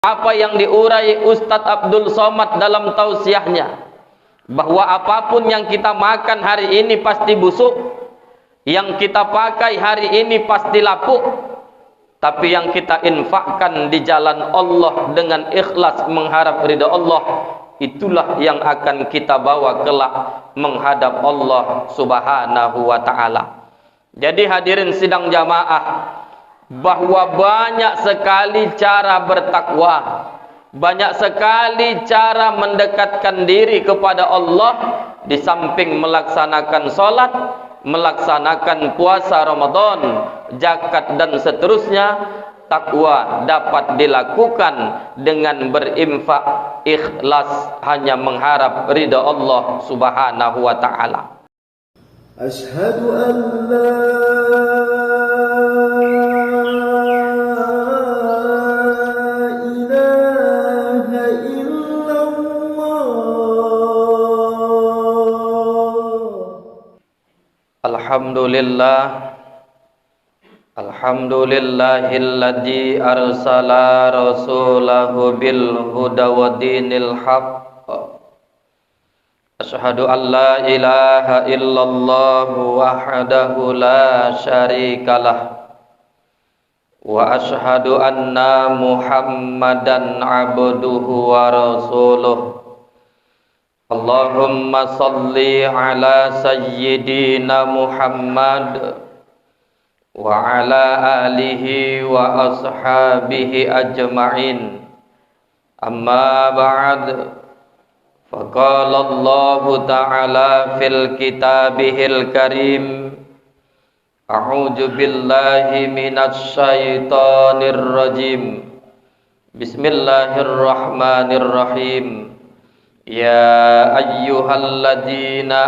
apa yang diurai Ustadz Abdul Somad dalam tausiahnya, bahwa apapun yang kita makan hari ini pasti busuk, yang kita pakai hari ini pasti lapuk, tapi yang kita infakkan di jalan Allah dengan ikhlas mengharap ridha Allah, itulah yang akan kita bawa kelak menghadap Allah Subhanahu wa ta'ala. Jadi hadirin sidang jamaah, bahwa banyak sekali cara bertakwa, banyak sekali cara mendekatkan diri kepada Allah. Di samping melaksanakan sholat, melaksanakan puasa Ramadan, zakat dan seterusnya, takwa dapat dilakukan dengan berinfak ikhlas hanya mengharap ridha Allah Subhanahu wa ta'ala. Asyhadu an la ilaha illallah. Alhamdulillah, alhamdulillahilladzi arsala rasulahu bil huda wa dinil haqq. Asyhadu an la ilaha illallah wahdahu la syarikalah, wa asyhadu anna Muhammadan abduhu wa rasuluh. Allahumma salli ala sayyidina Muhammad wa ala alihi wa ashabihi ajma'in. Amma ba'd. Faqala Allah ta'ala fil kitabihil karim, a'udzu billahi minasy syaithanir rajim. Bismillahirrahmanirrahim. Ya ayyuhalladzina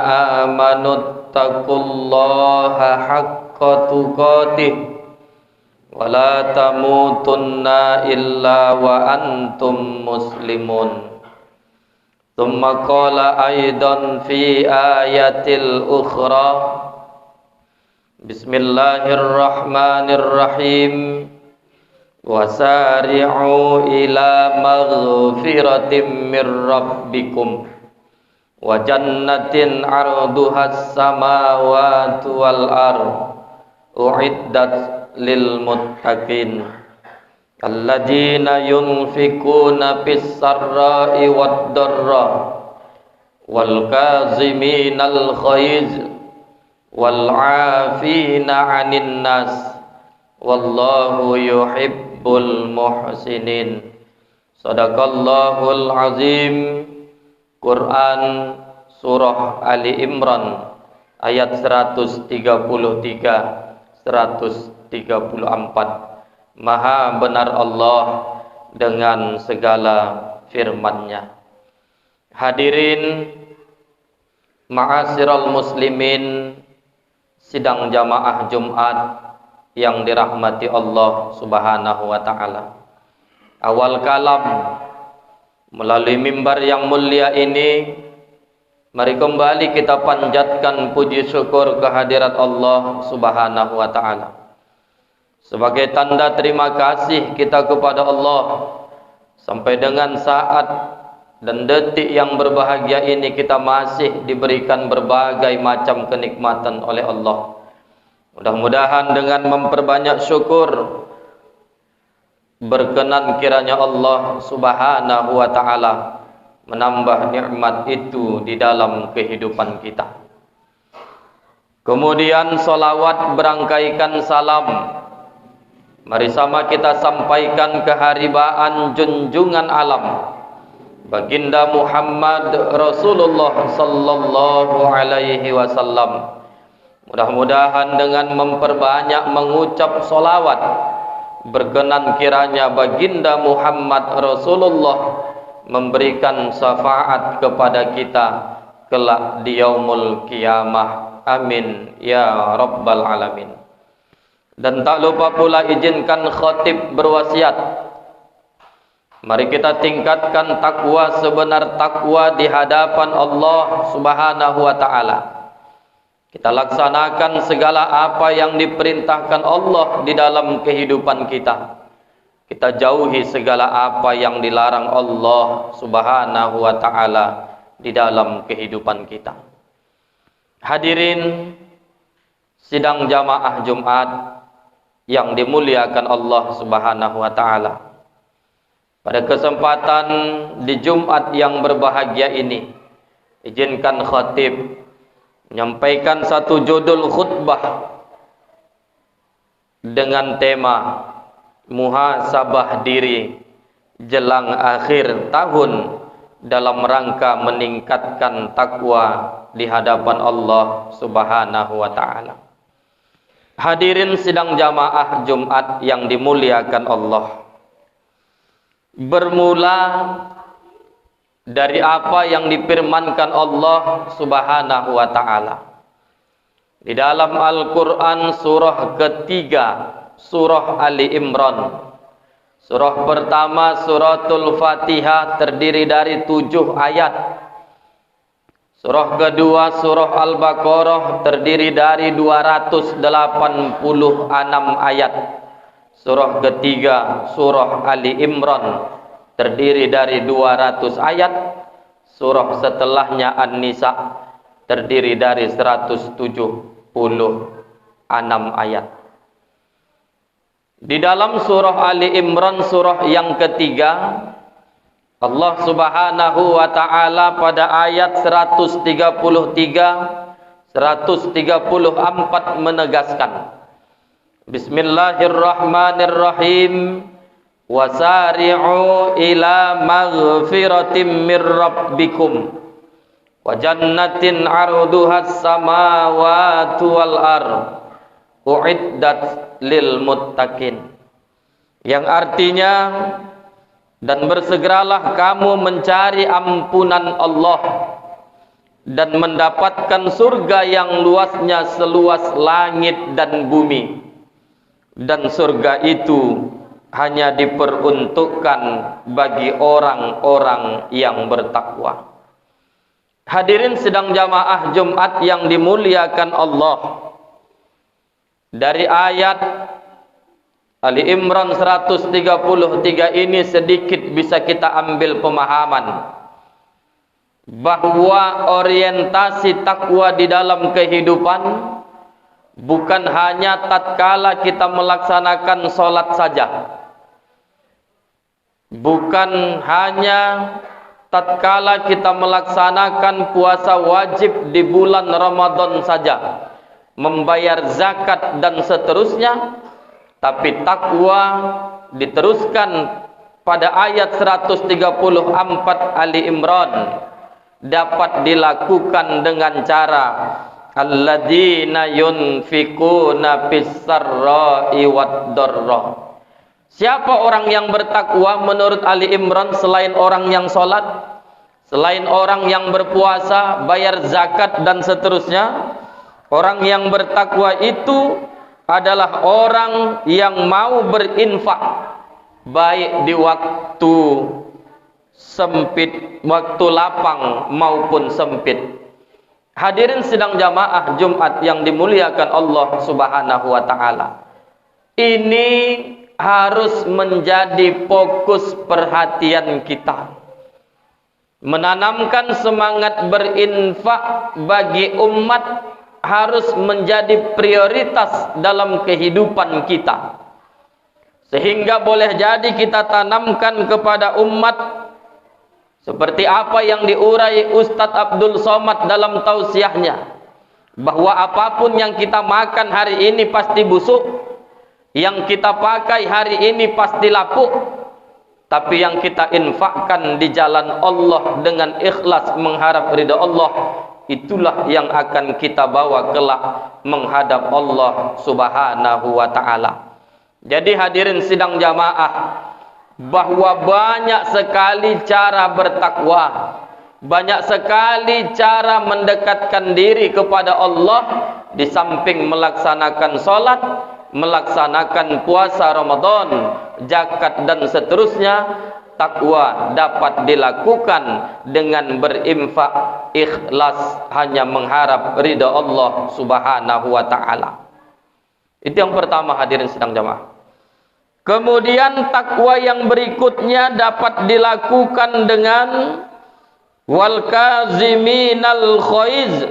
amanu taqullaha haqqa tuqatih wa la tamutunna illa wa antum muslimun. Tsumma qala aidan fi ayatil ukhra, Bismillahirrahmanirrahim. Wasari'u ila maghfiratin mir rabbikum wa jannatin 'arduhas samawati wal ardh u'iddat lil muttaqin alladzina yunfikuna fis sarra'i wad dharra wal kaziminal ghaiz wal 'afina 'anil nas wallahu yuhibbul muhsinin. Sadaqallahul azim. Quran surah Ali Imran ayat 133 134. Maha benar Allah dengan segala firman-Nya. Hadirin ma'asyiral muslimin, sidang jamaah Jumat yang dirahmati Allah Subhanahu wa ta'ala. Awal kalam, melalui mimbar yang mulia ini, mari kembali kita panjatkan puji syukur kehadirat Allah Subhanahu wa ta'ala. Sebagai tanda terima kasih kita kepada Allah, sampai dengan saat dan detik yang berbahagia ini kita masih diberikan berbagai macam kenikmatan oleh Allah. Mudah-mudahan dengan memperbanyak syukur, berkenan kiranya Allah Subhanahu wa ta'ala menambah nikmat itu di dalam kehidupan kita. Kemudian salawat berangkaikan salam, mari sama kita sampaikan keharibaan junjungan alam Baginda Muhammad Rasulullah sallallahu alaihi wasallam. Mudah-mudahan dengan memperbanyak mengucap solawat, berkenan kiranya Baginda Muhammad Rasulullah memberikan syafaat kepada kita kelak di yaumul qiyamah. Amin ya rabbal alamin. Dan tak lupa pula izinkan khatib berwasiat, mari kita tingkatkan takwa sebenar takwa di hadapan Allah Subhanahu wa ta'ala. Kita laksanakan segala apa yang diperintahkan Allah di dalam kehidupan kita. Kita jauhi segala apa yang dilarang Allah Subhanahu wa taala di dalam kehidupan kita. Hadirin sidang jamaah Jumat yang dimuliakan Allah Subhanahu wa taala. Pada kesempatan di Jumat yang berbahagia ini, izinkan khatib menyampaikan satu judul khutbah dengan tema muhasabah diri jelang akhir tahun dalam rangka meningkatkan takwa di hadapan Allah Subhanahu wa taala. Hadirin sidang jamaah Jumat yang dimuliakan Allah. Bermula dari apa yang difirmankan Allah Subhanahu wa taala di dalam Al-Qur'an surah ketiga, surah Ali Imran. Surah pertama suratul Fatihah terdiri dari 7 ayat. Surah kedua surah Al-Baqarah terdiri dari 286 ayat. Surah ketiga surah Ali Imran terdiri dari 200 ayat. Surah setelahnya An-Nisa terdiri dari 176 ayat. Di dalam surah Ali Imran, surah yang ketiga, Allah Subhanahu wa taala pada ayat 133 134 menegaskan, Bismillahirrahmanirrahim, wasari'u ila maghfiratin mir rabbikum wa jannatin 'arduhas samawati wal ardh uiddat lil muttaqin, yang artinya, dan bersegeralah kamu mencari ampunan Allah dan mendapatkan surga yang luasnya seluas langit dan bumi, dan surga itu hanya diperuntukkan bagi orang-orang yang bertakwa. Hadirin sidang jamaah Jumat yang dimuliakan Allah, dari ayat Ali Imran 133 ini sedikit bisa kita ambil pemahaman bahwa orientasi takwa di dalam kehidupan bukan hanya tatkala kita melaksanakan sholat saja, bukan hanya tatkala kita melaksanakan puasa wajib di bulan Ramadan saja, membayar zakat dan seterusnya, tapi takwa diteruskan pada ayat 134 Ali Imran dapat dilakukan dengan cara alladzina yunfikuna fis-sarra'i wad-dharra. Siapa orang yang bertakwa menurut Ali Imran selain orang yang sholat, selain orang yang berpuasa, bayar zakat dan seterusnya? Orang yang bertakwa itu adalah orang yang mau berinfak baik di waktu sempit, waktu lapang maupun sempit. Hadirin sidang jamaah Jumat yang dimuliakan Allah Subhanahu wa taala. Ini harus menjadi fokus perhatian kita. Menanamkan semangat berinfak bagi umat harus menjadi prioritas dalam kehidupan kita. Sehingga boleh jadi kita tanamkan kepada umat seperti apa yang diurai Ustadz Abdul Somad dalam tausiahnya, bahwa apapun yang kita makan hari ini pasti busuk, yang kita pakai hari ini pasti lapuk, tapi yang kita infakkan di jalan Allah dengan ikhlas mengharap ridha Allah, itulah yang akan kita bawa kelak menghadap Allah Subhanahu wa taala. Jadi hadirin sidang jamaah, bahwa banyak sekali cara bertakwa, banyak sekali cara mendekatkan diri kepada Allah di samping melaksanakan salat, melaksanakan puasa Ramadan, zakat dan seterusnya. Takwa dapat dilakukan dengan berinfak ikhlas hanya mengharap ridha Allah Subhanahu wa taala. Itu yang pertama hadirin sidang jamaah. Kemudian takwa yang berikutnya dapat dilakukan dengan wal kaziminal ghaiz,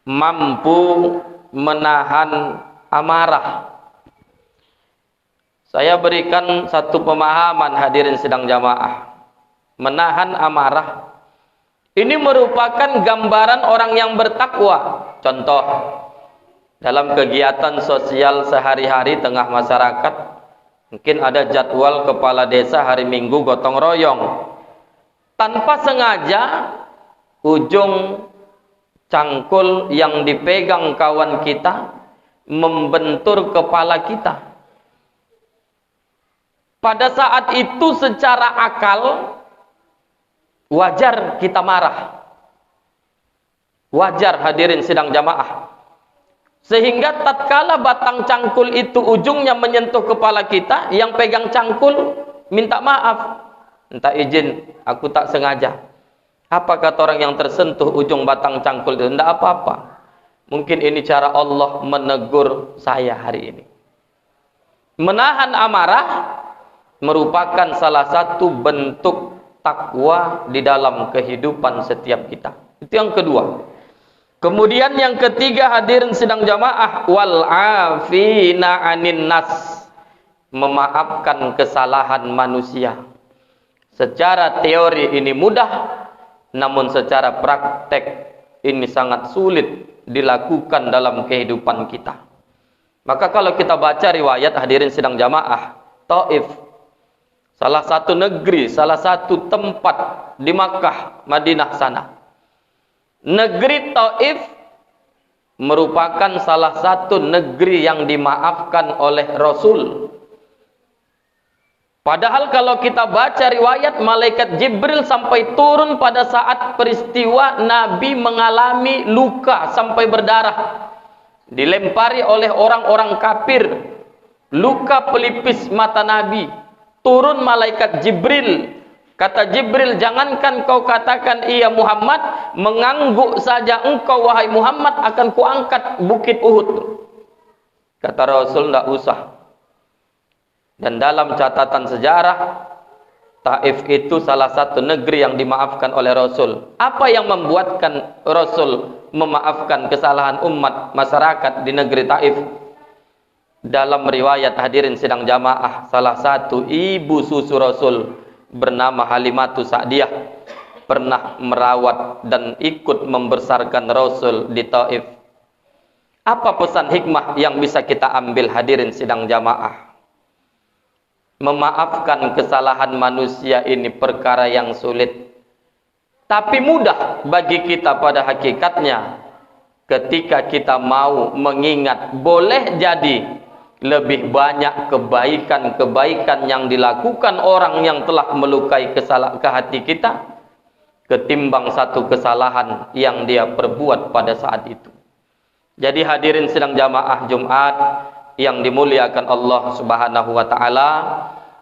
mampu menahan amarah. Saya berikan satu pemahaman hadirin sidang jamaah. Menahan amarah ini merupakan gambaran orang yang bertakwa. Contoh, dalam kegiatan sosial sehari-hari tengah masyarakat, mungkin ada jadwal kepala desa hari Minggu gotong royong. Tanpa sengaja, ujung cangkul yang dipegang kawan kita membentur kepala kita. Pada saat itu secara akal wajar kita marah. Wajar hadirin sidang jamaah. Sehingga tatkala batang cangkul itu ujungnya menyentuh kepala kita, yang pegang cangkul minta maaf. Minta izin, aku tak sengaja. Apa kata orang yang tersentuh ujung batang cangkul itu? Tidak apa-apa. Mungkin ini cara Allah menegur saya hari ini. Menahan amarah merupakan salah satu bentuk takwa di dalam kehidupan setiap kita. Itu yang kedua. Kemudian yang ketiga hadirin sidang jamaah, wal afina anin nas, memaafkan kesalahan manusia. Secara teori ini mudah, namun secara praktek ini sangat sulit dilakukan dalam kehidupan kita. Maka kalau kita baca riwayat hadirin sidang jamaah, Taif, salah satu negeri, salah satu tempat di Makkah, Madinah sana. Negeri Taif merupakan salah satu negeri yang dimaafkan oleh Rasul. Padahal kalau kita baca riwayat, malaikat Jibril sampai turun pada saat peristiwa Nabi mengalami luka sampai berdarah. Dilempari oleh orang-orang kafir. Luka pelipis mata Nabi. Turun malaikat Jibril. Kata Jibril, jangankan kau katakan iya Muhammad, mengangguk saja engkau wahai Muhammad akan kuangkat bukit Uhud. Kata Rasul, tidak usah. Dan dalam catatan sejarah, Taif itu salah satu negeri yang dimaafkan oleh Rasul. Apa yang membuatkan Rasul memaafkan kesalahan umat masyarakat di negeri Taif? Dalam riwayat hadirin sidang jamaah, salah satu ibu susu Rasul bernama Halimatu Sa'diyah pernah merawat dan ikut membesarkan Rasul di Taif. Apa pesan hikmah yang bisa kita ambil hadirin sidang jamaah? Memaafkan kesalahan manusia ini perkara yang sulit, tapi mudah bagi kita pada hakikatnya ketika kita mau mengingat. Boleh jadi lebih banyak kebaikan-kebaikan yang dilakukan orang yang telah melukai ke hati kita ketimbang satu kesalahan yang dia perbuat pada saat itu. Jadi hadirin sidang jamaah Jumat yang dimuliakan Allah Subhanahu wa taala,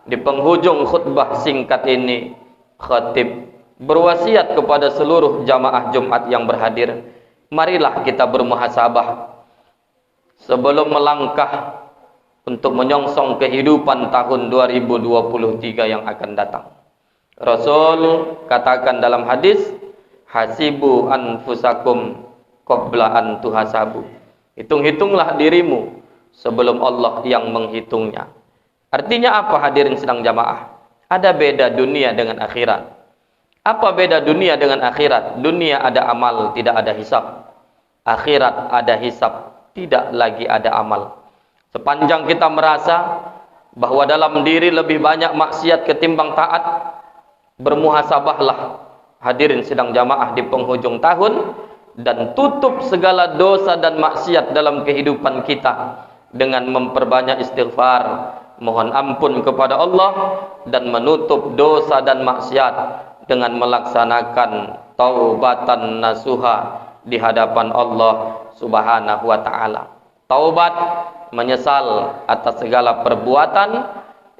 di penghujung khutbah singkat ini khatib berwasiat kepada seluruh jamaah Jumat yang berhadir, marilah kita bermuhasabah sebelum melangkah untuk menyongsong kehidupan tahun 2023 yang akan datang. Rasul katakan dalam hadis, hasibu anfusakum qabla an tuhasabu. Hitung-hitunglah dirimu sebelum Allah yang menghitungnya. Artinya apa hadirin sedang jamaah? Ada beda dunia dengan akhirat. Apa beda dunia dengan akhirat? Dunia ada amal, tidak ada hisab. Akhirat ada hisab, tidak lagi ada amal. Sepanjang kita merasa bahwa dalam diri lebih banyak maksiat ketimbang taat, bermuhasabahlah hadirin sedang jamaah di penghujung tahun dan tutup segala dosa dan maksiat dalam kehidupan kita dengan memperbanyak istighfar, mohon ampun kepada Allah, dan menutup dosa dan maksiat dengan melaksanakan taubatan nasuha di hadapan Allah Subhanahu wa taala. Taubat, menyesal atas segala perbuatan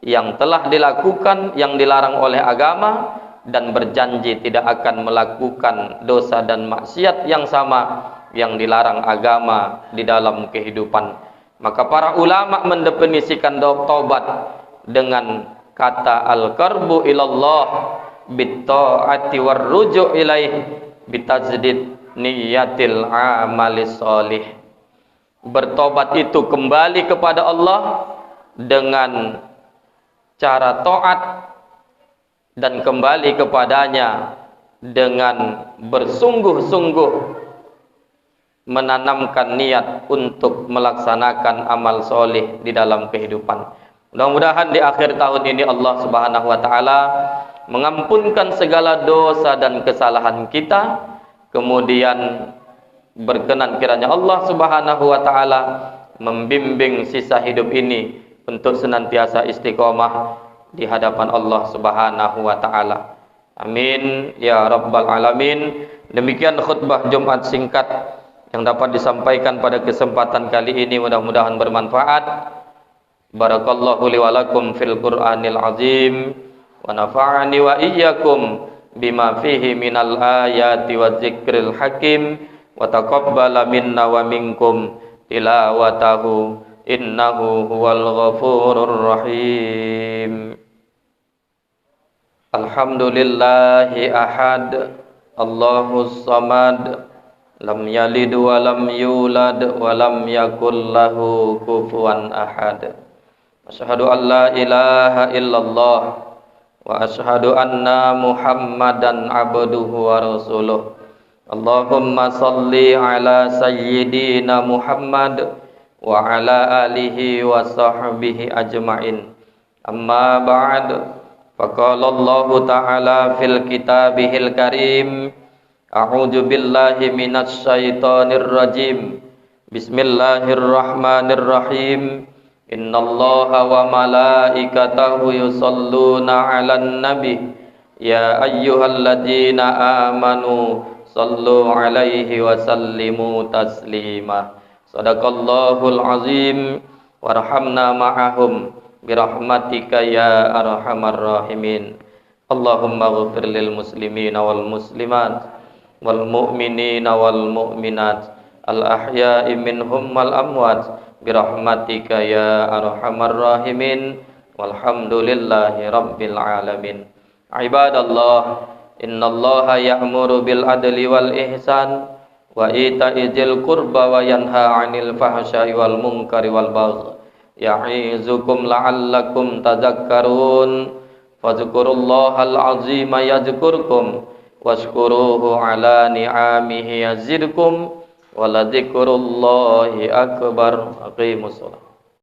yang telah dilakukan yang dilarang oleh agama, dan berjanji tidak akan melakukan dosa dan maksiat yang sama yang dilarang agama di dalam kehidupan. Maka para ulama mendefinisikan taubat dengan kata al-qarbu ilallah bitta'ati warruju' ilaih bitajdid niyatil amalis solih. Bertobat itu kembali kepada Allah dengan cara taat dan kembali kepadanya dengan bersungguh-sungguh menanamkan niat untuk melaksanakan amal soleh di dalam kehidupan. Mudah-mudahan di akhir tahun ini Allah Subhanahu wa taala mengampunkan segala dosa dan kesalahan kita, kemudian berkenan kiranya Allah Subhanahu wa taala membimbing sisa hidup ini untuk senantiasa istiqomah di hadapan Allah Subhanahu wa taala. Amin ya rabbal alamin. Demikian khutbah Jumat singkat yang dapat disampaikan pada kesempatan kali ini, mudah-mudahan bermanfaat. Barakallahu li wa lakum fil Qur'anil azim wa nafa'ani wa iyyakum bima fihi minal ayati wa dzikril hakim wa taqabbala minna wa minkum tilawatahu innahu huwal ghafurur rahim. Alhamdulillahi ahad, Allahus samad, lam yalid wa lam yulad wa lam yakul lahu kufuwan ahad. Asyhadu an la ilaha illallah wa asyhadu anna Muhammadan abduhu wa rasuluh. Allahumma salli ala sayyidina Muhammad wa ala alihi wa sahbihi ajma'in. Amma ba'd. Faqala Allah ta'ala fil kitabihil karim. A'udzu billahi minasy syaithanir rajim. Bismillahirrahmanirrahim. Innallaha wa malaikatahu yusholluna 'alan nabi. Ya ayyuhalladzina amanu sallu 'alaihi wa sallimu taslima. Shadaqallahul azim. Warhamna ma'ahum birahmatika ya arhamar rahimin. Allahumma ighfir lil muslimina wal muslimat wal mu'minina wal mu'minat al ahya'i minhum wal amwat birahmatika ya arhamar rahimin. Walhamdulillahi rabbil alamin. Ibadallah, innallaha ya'muru bil adli wal ihsan wa ita'i dzil qurba wa yanha 'anil fahsya'i wal munkari wal baghi ya'izukum la'allakum tadhakkarun. Fadhkurullahal azima yadhkurkum washkuruhu ala ni'amihi yazidkum wa ladhikrullahi akbar. Aqimus shalah.